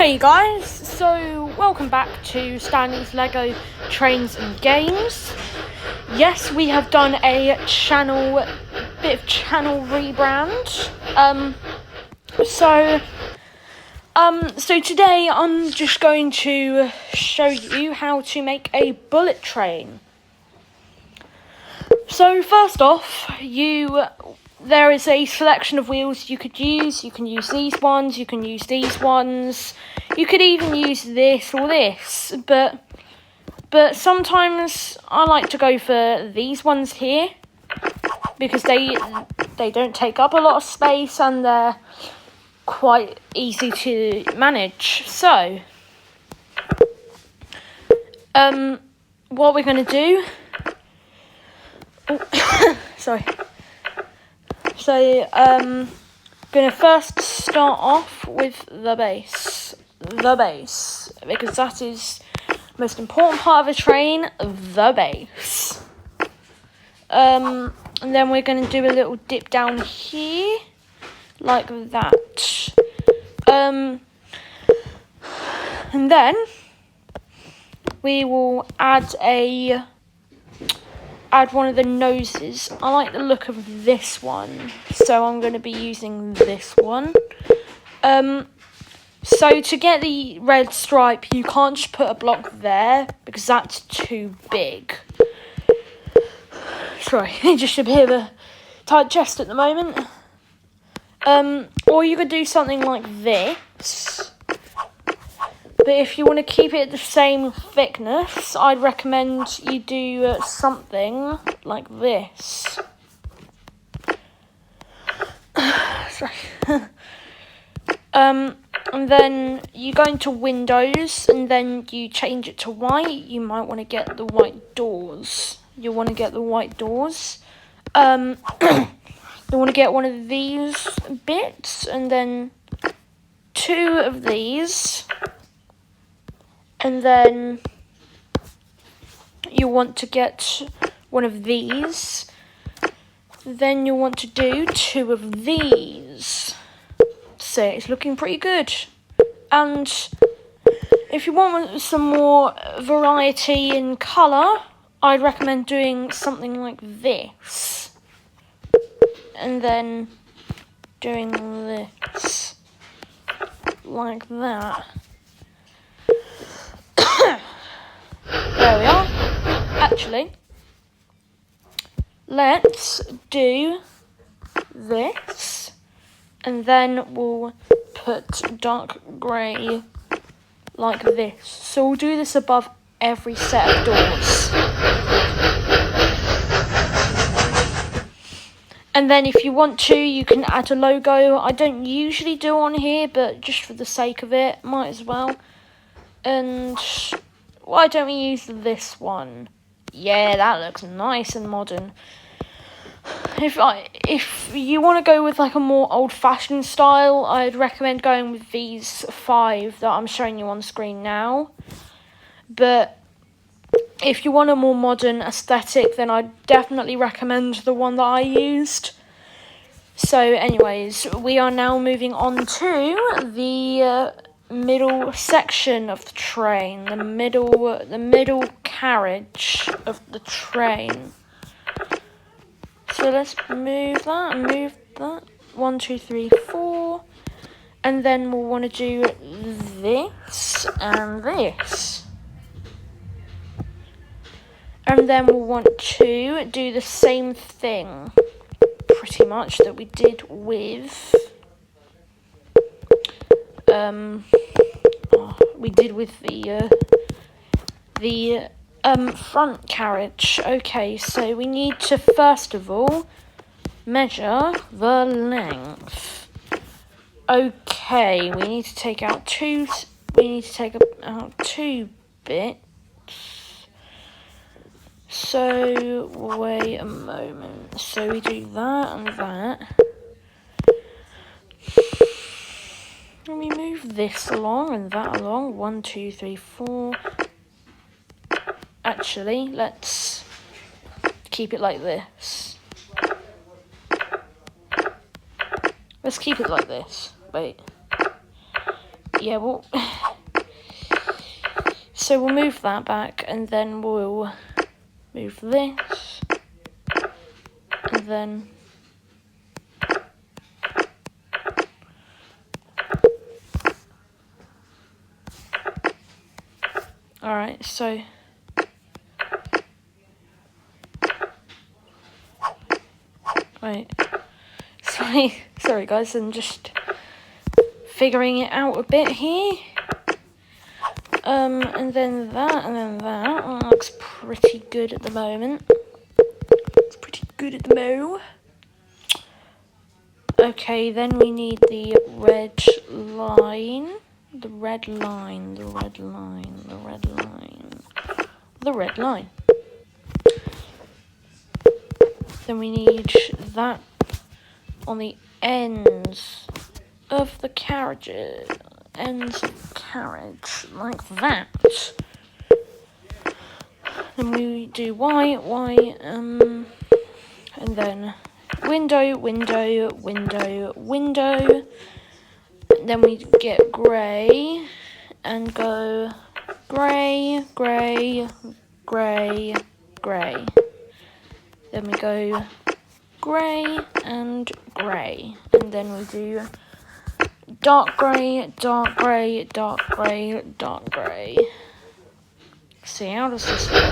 Hey guys, so welcome back to Stanley's Lego Trains and Games. Yes, we have done a bit of channel rebrand. So today I'm just going to show you how to make a bullet train. So first off, there is a selection of wheels you could use. You can use these ones, you can use these ones, you could even use this or this, but sometimes I like to go for these ones here because they don't take up a lot of space and they're quite easy to manage. So what we're going to do, sorry. So, going to first start off with the base, because that is the most important part of a train, the base. And then we're going to do a little dip down here, like that. And then we will add one of the noses. I like the look of this one, so I'm going to be using this one. So to get the red stripe, you can't just put a block there because that's too big. Sorry, just a bit of a tight chest at the moment. Or you could do something like this. But if you want to keep it the same thickness, I'd recommend you do something like this. Sorry. And then you go into Windows, and then you change it to white. You might want to get the white doors. You want to get the white doors. You want to get one of these bits, and then two of these. And then you want to get one of these. Then you want to do two of these. So it's looking pretty good. And if you want some more variety in colour, I'd recommend doing something like this. And then doing this. Like that. There we are. Actually, let's do this, and then we'll put dark grey like this. So we'll do this above every set of doors. And then if you want to, you can add a logo. I don't usually do on here, but just for the sake of it, might as well. And why don't we use this one? Yeah, that looks nice and modern. If you want to go with like a more old-fashioned style, I'd recommend going with these 5 that I'm showing you on screen now. But if you want a more modern aesthetic, then I'd definitely recommend the one that I used. So anyways, we are now moving on to the middle section of the train, the middle carriage of the train. So let's move that and move that. 1, 2, 3, 4. And then we'll want to do this and this. And then we'll want to do the same thing, pretty much, that we did with the front carriage. Okay, so we need to first of all measure the length. Okay, we need to take out two bits. So wait a moment. So we do that and that. And we move this along and that along. 1, 2, 3, 4. Actually, let's keep it like this. Let's keep it like this. Wait. yeah, so we'll move that back, and then we'll move this, and then alright, so wait, sorry guys, I'm just figuring it out a bit here. And then that, and then that. Oh, looks pretty good at the moment. It's pretty good at the mo. Okay, then we need the red line. The red line, the red line, the red line. The red line. Then we need that on the ends of the carriages. Ends of carriage, like that. Then we do white, and then window, window, window, window. Then we get grey, and go grey, grey, grey, grey. Then we go grey and grey, and then we do dark grey, dark grey, dark grey, dark grey. See, how does this work?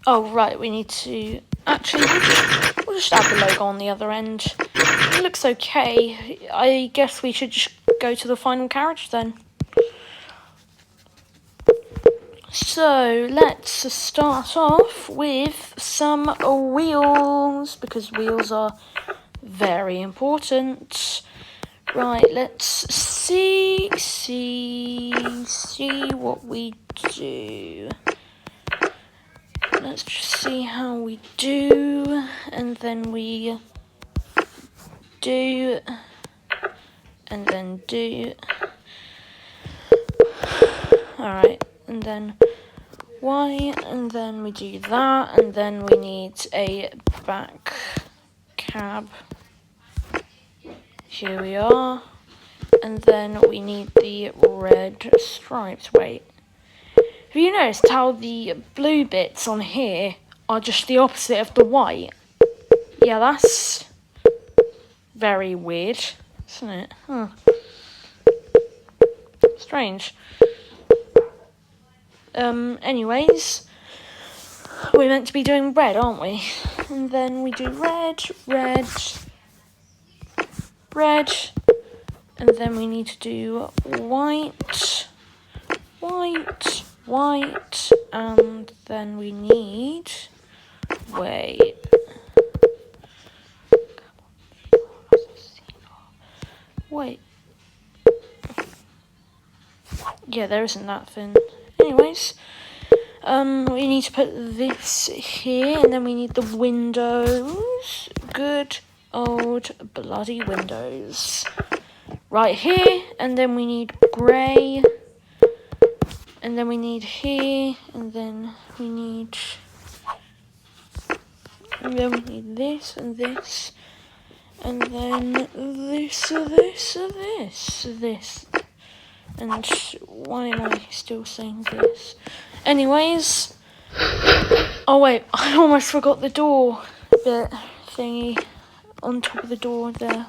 Oh, right, we need to... Actually, we'll just add the logo on the other end. It looks okay. I guess we should just go to the final carriage then. So, let's start off with some wheels, because wheels are very important. Right, let's see what we do. Let's just see how we do, and then we do, and then do. Alright, and then Y, and then we do that, and then we need a back cab. Here we are, and then we need the red stripes. Wait, have you noticed how the blue bits on here are just the opposite of the white? Yeah, that's very weird, isn't it? Huh. Strange. Anyways, we're meant to be doing red, aren't we? And then we do red, red, red, and then we need to do white, white, white, and then we need, wait, yeah, there isn't that thing. Anyways, we need to put this here, and then we need the windows. Good old bloody windows. Right here, and then we need grey, and then we need here, and then we need, this, and this, and then this, this. And why am I still saying this? Anyways, oh wait, I almost forgot the door bit thingy on top of the door there.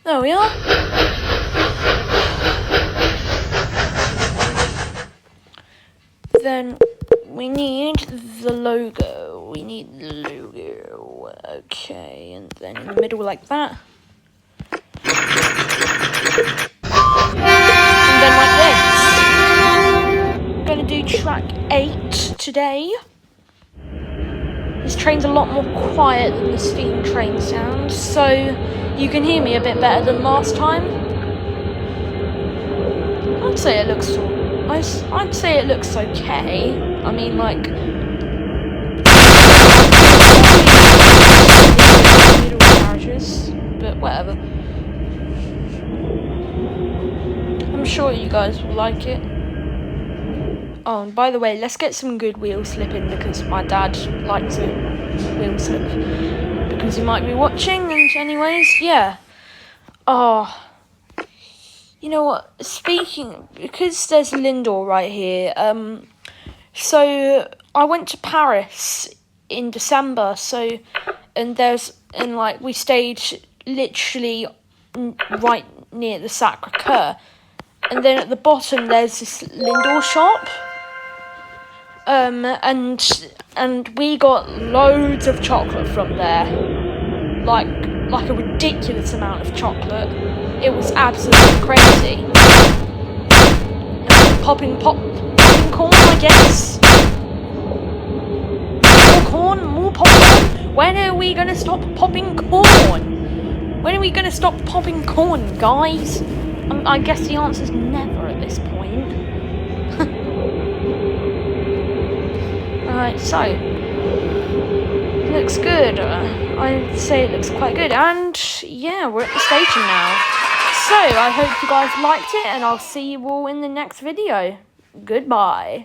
There we are. Then we need the logo. We need the logo. Okay, and then in the middle like that. And then like this. I'm gonna do track 8 today. This train's a lot more quiet than the steam train sounds, so you can hear me a bit better than last time. I'd say it looks okay. I mean, like, carriages, but whatever. I'm sure you guys will like it. Oh, and by the way, let's get some good wheel slipping because my dad likes a wheel slip because he might be watching. And anyways, yeah. Oh, you know what? Speaking, because there's Lindor right here. So I went to Paris in December. We stayed literally right near the Sacre-Cœur, and then at the bottom there's this Lindor shop. And we got loads of chocolate from there, like a ridiculous amount of chocolate. It was absolutely crazy. Popping corn, I guess. More popcorn. When are we gonna stop popping corn? When are we gonna stop popping corn, guys? I guess the answer's never at this point. Right, so looks good. I'd say it looks quite good, and yeah, we're at the station now. So I hope you guys liked it, and I'll see you all in the next video. Goodbye.